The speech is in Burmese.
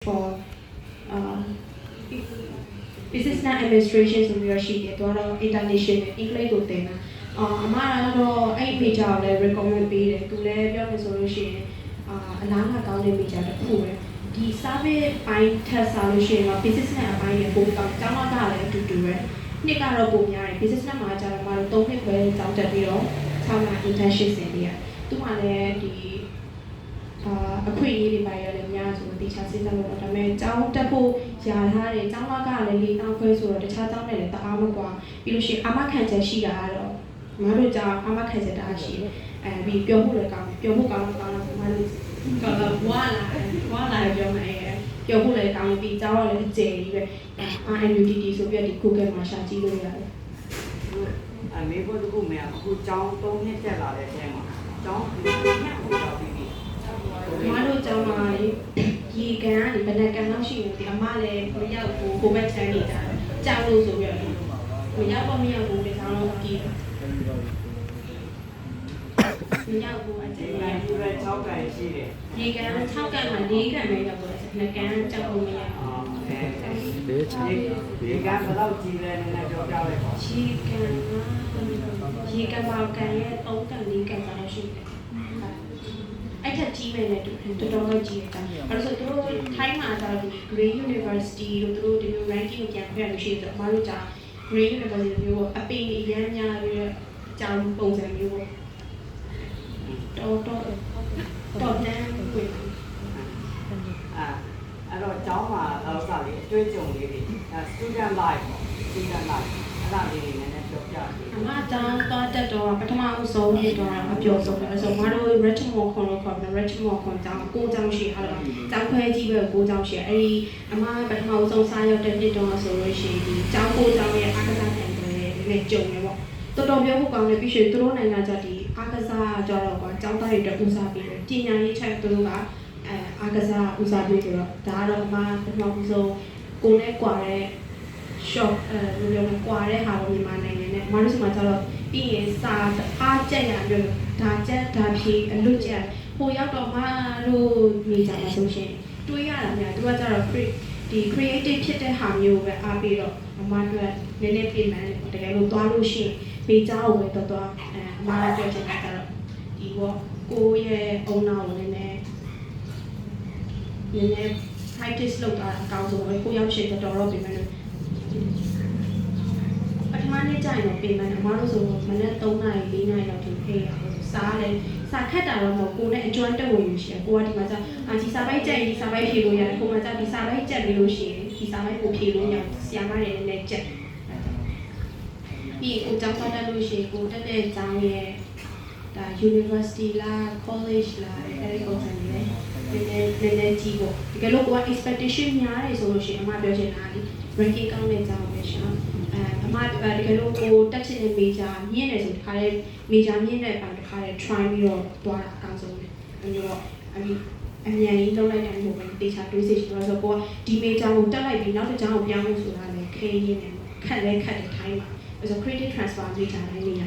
for business administration ဆိုပြီးတော့ရှိတယ်သူကတော့ international English ကိုသင်တာအမကတော့အဲ့ major ကိုလည်း recommend ပေးတယ်သူလည်းပြောမယ်ဆိုလို့ရှိရင်အလားအလာကောင်းတဲ့ major တစ်ခုပဲဒီ service ပိုင်းထပ်စားလို့ရှိရင်တော့ business နဲ့အပိုင်းနဲ့ပိုကောင်းကျောင်းကလည်းအတူတူပဲနှစ်ကတော့ပုံများတယ် business နဲ့မှာကျတော့မတို့3နှစ်ခွဲကျောင်းတက်ပြီးတော့6လ internship ဆင်ပေးရတယ်သူမှလည်းဒီအခွင့်အရေးတွေပါရတယ်များဆိုတော့တေချာစဉ်းစားလို့ဒါပေမဲ့ကျောင်းတက်ဖို့ယာထားတယ်ကျောင်းကလည်း4တောင်းခွဲဆိုတော့တခြားကျောင်းနဲ့လည်းတအားမကွာပြီးလို့ရှိရင်အာမခံချက်ရှိတာကတော့မတို့ကြောင့်အာမခံချက်တအားရှိတယ်ပြီးပြောဖို့လည်းကောင်းပြောဖို့ကောင်းတော့မတို့ကတော့ဝါလာပြောမယ်ပြောဖို့လည်းကောင်းပြီးကျောင်းကလည်းအကျယ်ကြီးပဲ RNUTT ဆိုပြီးဒီ Google မှာရှာကြည့်လို့ရတယ်မေဖို့တခုမယ်အခုကျောင်း3နှစ်တက်လာတဲ့အချိန်မှာကျောင်းဒီနှစ်ကိုတော့ပြီးပြီမတို့ကျောင်းမှာရေကန်ကနေဘယ်နှကန်လောက်ရှိနေတယ်အမလည်းမရောက်ဘူးကိုဘက်ချမ်းနေတာကြောက်လို့ဆိုပြီးတော့မရောက်တော့မရောက်ဘူးဒီဆောင်တော့အကြည့်မရောက်ဘူးအကျဉ်းလိုက်ပြီးတော့6ကန်ရှိတယ်ရေကန်6ကန်မှာ4ကန်ပဲရောက်တော့2ကန်ကြောက်လို့မရရေကန်ဘယ်လောက်ကြီးလဲနည်းနည်းပြောပြလိုက်ပါရေကန်ပေါကန်ရဲ့3ကန်4ကန်လောက်ရှိတယ်အဲ့ထက်ကြီးမယ်နဲ့တော်တော်လေးကြီးတယ်။အဲ့ဒါဆိုသူတို့ထိုင်းမှာကျတော့ဒီ Green University တို့သူတို့ဒီလို ranking ကိုပြန်ပြရလို့ရှိတယ်။အမတို့က Green University မျိုးအပင်အရမ်းများပြီးတော့ကျောင်းပုံစံမျိုးပေါ့။တော်တန်းကိုအဲ့တော့ကျောင်းမှာလောက်စားလေးအတွေ့အကြုံလေးတွေ student life ပေါ့ student life အဲ့ဒါလေးတွေနည်းနည်းပြောပြပေးအမကျောင်းသွားတက်တော့ပထမအဆုံးဖြစ်တော့အပြောဆုံးတယ်ဆိုတော့မတို့ Richmond ခေါ်လို့ခေါ်တယ် Richmond ခေါ်ကျောင်း9ကျောင်းရှိအဲ့တော့ကျောင်းခွဲကြီးပဲ9ကျောင်းရှိအဲ့ဒီအမပထမအဆုံးစားရောက်တဲ့နှစ်တော့ဆိုလို့ရှိရင်ဒီကျောင်း9ကျောင်းရဲ့အားကစားခံတယ်နဲ့ကြုံတယ်ပေါ့တော်တော်ပြောဖို့ကောင်းတယ်ပြီးရှင်သူတို့နိုင်ငံကြဒီအားကစားကြတော့ကွာကျောင်းသားတွေအတွက်ဦးစားပေးတယ်ပညာရေးချက်သူတို့ကအားကစားဦးစားပေးကြတော့ဒါကတော့အမပထမဆုံးကိုယ်နဲ့ကွာတဲ့ shop လိုလိုကွာတဲ့ဟာကိုမြန်မာနိုင်ငံနဲ့မတို့စီမှာကျတော့ပြီးရင်စာအားကျက်ရမျိုးဒါကျက်ဒါဖြေအလွတ်ကျက်ဟိုရောက်တော့မတို့နေကြမှာဆိုရှင်တွေးရတာများသူကကျတော့ ဒီ creative ဖြစ်တဲ့ဟာမျိုးပဲအားပေးတော့အမတို့နည်းနည်းပြင်မှန်းတယ်တကယ်လို့သွားလို့ရှိရင်ပေးချောင်းကိုပဲတော့အမပြောချင်တာကတော့ဒီပေါ့ကိုရဲ့အုံနောက်ကိုနည်းနည်း practice လုပ်တာအကောင်းဆုံးပဲကိုရောက်ရှင်တော်တော့ပြင်မှန်းပထမနေ့ကျရင်တော့ပြင်မှန်းအမတို့ဆိုမနေ့3နာရီ4နာရီလောက်ထိဖေးရအောင်စားတယ်စာခက်တာတော့မဟုတ်ကိုနဲ့အကျွမ်းတက်ဝင်ယူရှင်ကိုကဒီမှာကျဒီစာပိုက်ကြက်ဒီစာပိုက်ဖြေလို့ရတယ်ကိုမှကျဒီစာပိုက်ကြက်ပြီးလို့ရှိရင်ဒီစာပိုက်ကိုဖြေလို့ရဆရာမတွေလည်းကြက်ပြီးကိုကျောင်းတက်လို့ရှိရင်ကိုတက်တဲ့ကျောင်းရဲ့ဒါ university လား college လားအဲဒီပုံစံတွေလည်းကြီးပေါ့တကယ်လို့ကိုက expectation များတယ်ဆိုလို့ရှိရင်အမပြောချင်တာလေ ranking ကောင်းတဲ့ကျောင်းပဲရှာအမတကယ်လို့ကိုတက်ချင်တဲ့ major မြင့်တယ်ဆိုတခါလေ major မြင့်တဲ့ပိုင်းတခါလေ try ပြီးတော့သွားတာအကောင်းဆုံးပဲအဲ့တော့အမြန်ကြီးလုပ်လိုက်တယ်လို့ပဲတေချာတွေးစီဆိုတော့ကိုကဒီ major ကိုတက်လိုက်ပြီးနောက်တစ်ကျောင်းကိုပြောင်းဖို့ဆိုတာလေခဲရင်းနေခက်တဲ့ time မှာအဲ့ဆို creative transfer တွေဂျာတိုင်းနေရ